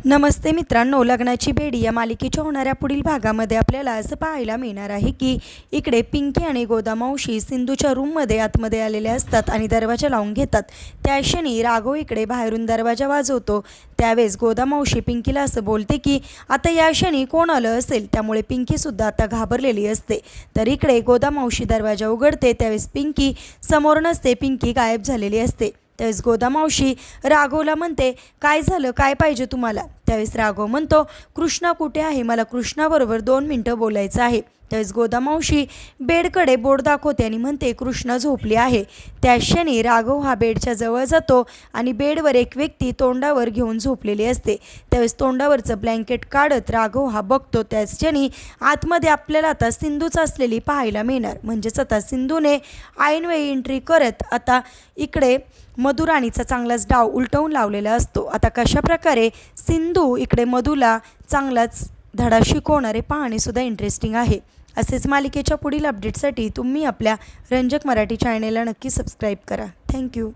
नमस्ते मित्रांनो, लग्नाची बेडी या मालिकेच्या होणाऱ्या पुढील भागामध्ये आपल्याला असं पाहायला मिळणार आहे की इकडे पिंकी आणि गोदामावशी सिंधूच्या रूममध्ये आतमध्ये आलेले असतात आणि दरवाजा लावून घेतात। त्या क्षणी राघव इकडे बाहेरून दरवाजा वाजवतो। त्यावेळेस गोदामावशी पिंकीला असं बोलते की आता या क्षणी कोण आलं असेल, त्यामुळे पिंकीसुद्धा आता घाबरलेली असते। तर इकडे गोदामावशी दरवाजा उघडते, त्यावेळेस पिंकी समोर नसते, पिंकी गायब झालेली असते। त्यावेळेस गोदामावशी राघवला म्हणते, काय झालं, काय पाहिजे तुम्हाला? त्यावेळेस राघव म्हणतो, कृष्णा कुठे आहे, मला कृष्णाबरोबर 2 मिनिटं बोलायचं आहे। त्यावेळेस गोदामावशी बेडकडे बोट दाखवते आणि म्हणते, कृष्णा झोपली आहे। त्या क्षणी राघव हा बेडच्या जवळ जातो आणि बेडवर एक व्यक्ती तोंडावर घेऊन झोपलेली असते। त्यावेळेस तोंडावरचं ब्लँकेट काढत राघव हा बघतो। त्याच क्षणी आतमध्ये आपल्याला आता सिंधूच असलेली पाहायला मिळणार, म्हणजेच आता सिंधूने ऐनवेळी एंट्री करत आता इकडे मधुराणीचा चांगलाच डाव उलटवून लावलेला असतो। आता कशा प्रकारे सिंधू इकडे मधूला चांगलाच धडा शिकवणारे पाहणेसुद्धा इंटरेस्टिंग आहे। असेच मालिकेच्या पुढील अपडेटसाठी तुम्ही आपल्या रंजक मराठी चॅनेलला नक्की सबस्क्राईब करा। थँक्यू।